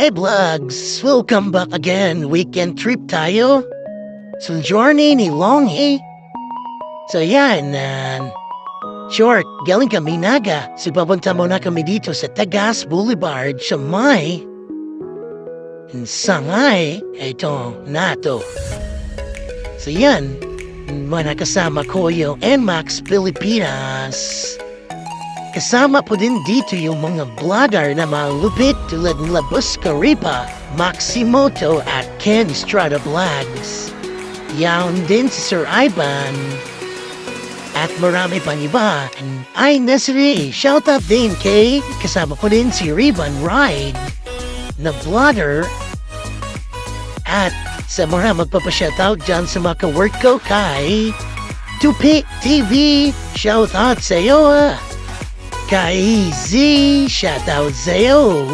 Hey vlogs! Welcome back again. Weekend trip tayo. So journey ni Longy. So yan, short, galing kami Naga. So papunta muna kami dito sa Tagas Boulevard sa may Sangay. Ito, nato. So yan, mga kasama ko yung Nmax Pilipinas. Kasama po din dito yung mga vlogger na malupit tulad nila Reppa, Maxy, Moto at Ken Estrada Vlogs. Yaon din si Sir Ivan at marami pang iba. And ay nasiri, shoutout din kay kasama ko din si Ribbon Ride na vlogger at sa mga magpapashoutout dyan sa mga ka-work ko kay Tupi TV, shoutout sa iyo Kay Z, shoutout sa'yo.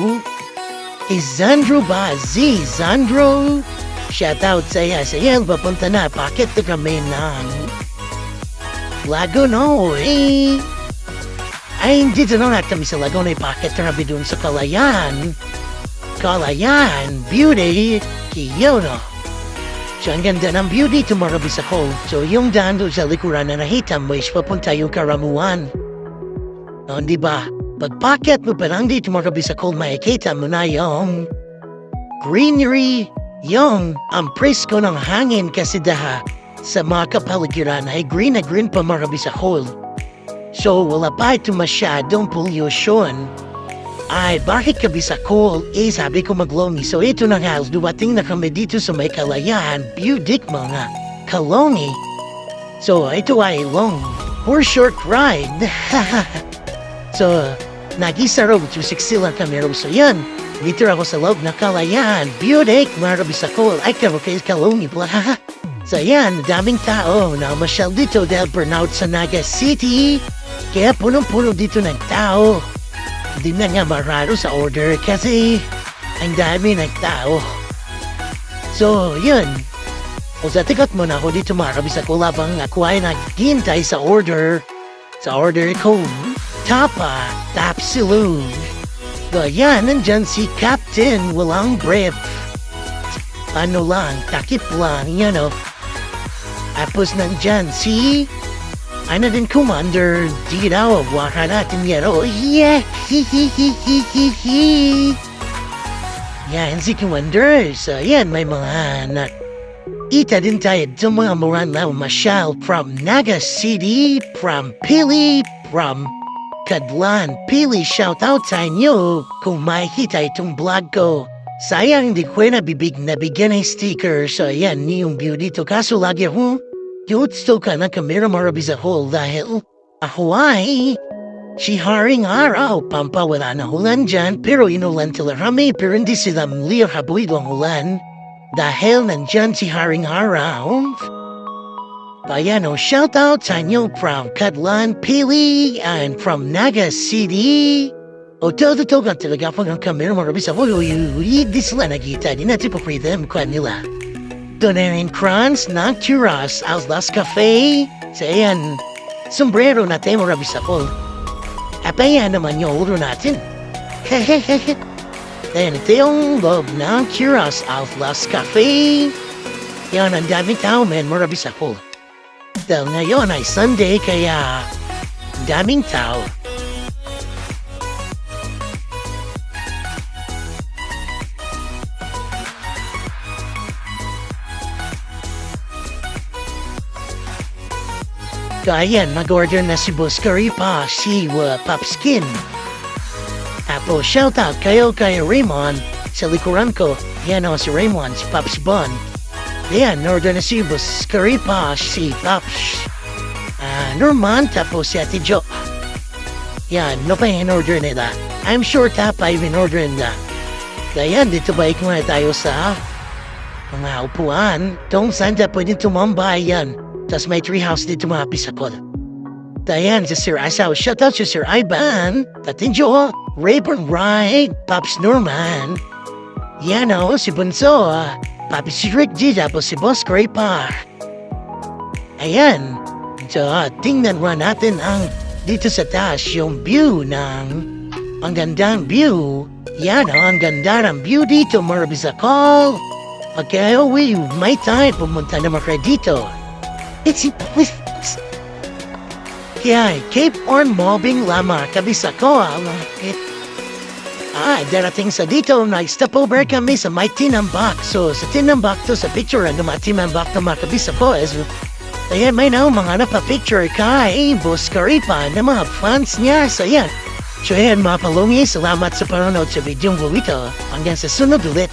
Kay Zandro ba? Z, Zandro. Shoutout sa'yo. Sa'yo, papunta na. Bakit na kami ng Lagonoy? Ay, dito na kami sa Lagonoy. Bakit na kami dun sa Kalayan? Kalayan, beauty, Kiyono. So, ang ganda ng beauty, tumarabis ako. So, yung daan doon sa likuran na nakita mo is papunta yung Karamuan. No, di ba? Pagpaket mo parang dito makabi sa cold makikita mo na yung greenery, yung ang presko ng hangin kasi daha sa mga kapaligiran ay green na green pa makabi sa cold. So wala pa ito masyadong pollution. Ay bakit kabi sa cold? Eh sabi ko maglongi. So ito na nga, dumating na kami dito sa may Kalayan, beauty mga kalongi. So ito ay long or short ride. So, nag-isa raw, 260 lang kami raw. So, yan. Dito ako sa loob na Kalayan. Beauty, marabis ako. Ay, karo kayo kalungi pala. So, yan. Daming tao na masyal dito dahil burnout sa Naga City. Kaya punong-puno dito ng tao. Hindi na nga mararo sa order kasi ang dami ng tao. So, yun. Kung sa tikat mo na ako dito marabis ako labang ako ay naghintay sa order. Sa order ko. Tapa, Tapsilog. Yan, nandyan si Captain Walang Brief. Ano lang, takip lang, you know. Tapos nandyan si, ano din Commander, di daw, waka natin yan. Oh, yeah, hi. Yan, si Commander. So, yan, may mga ita din tayo sa mga moran na masyal from Naga City, from Pili, from Kadlan, Pili, shoutout sa inyo kung makikita itong vlog ko. Sayang hindi ko nabigyan ng sticker. So ayan, yung beauty to. Kaso lagi ako, gusto ka na kamera marabis ako dahil ako ay si Haring Araw. Pampawala na ulan dyan, pero inulan tila rami, pero hindi sila muli habuid ang ulan. Dahil nandyan si Haring Araw. Ayan o, shoutout sa inyo from Kadlan, Pili, and from Naga City. O, todo ka talaga pag ang kamera marabis ako. Di sila nakita, di natin paprita ang kwa nila. Donarin crans ng Tiras, Outlas Cafe. So, ayan, sombrero natin marabis ako. Ayan naman yung ulo natin. Hehehehe. Ayan, ito yung loob ng Tiras, Outlas Cafe. Yan, ang daming tao, man, marabis ako. Dahil ngayon ay Sunday kaya daming tao. Kaya mag-order na si Boss Reppa, si Popskin. Tapos shoutout kayo kay Raymond sa likuran ko. Yan o si Raymond, si Pops Bon. Yan, order na si Boss Reppa, si Pops Norman, tapos si Ate Jo. Yan, no pa yung order nila. I'm sure tapa yung in-order nila. Kaya dito ba muna tayo sa mga upuan. Tong saan pwede tumambay yan. Tapos may treehouse dito mapis ako. Dayan, si Sir Asaw. Shoutout si Sir Ivan, Ate Jo, Rayburn Ride, Pops Norman. Yan o, si Bunso, Papi si Rick G, tapos si Boss Reppa. Ayan. So, tingnan mo natin ang dito sa taas, yung view ng ang gandang view. Yan ang ganda ng view dito, mga Bicol. Okay, we may time pumunta naman kayo dito. Kaya, keep on moving lamang Bicol. Darating sa dito, nag-stop over kami sa may tinambak. So, sa tinambak to, sa picture, tinambak na mga Bicol. Ayan, may na mga napapicture kay Boss Reppa na mga fans niya. So, ayan. So, ayan mga palungi, salamat sa panonood sa video ito. Hanggang sa sunod ulit.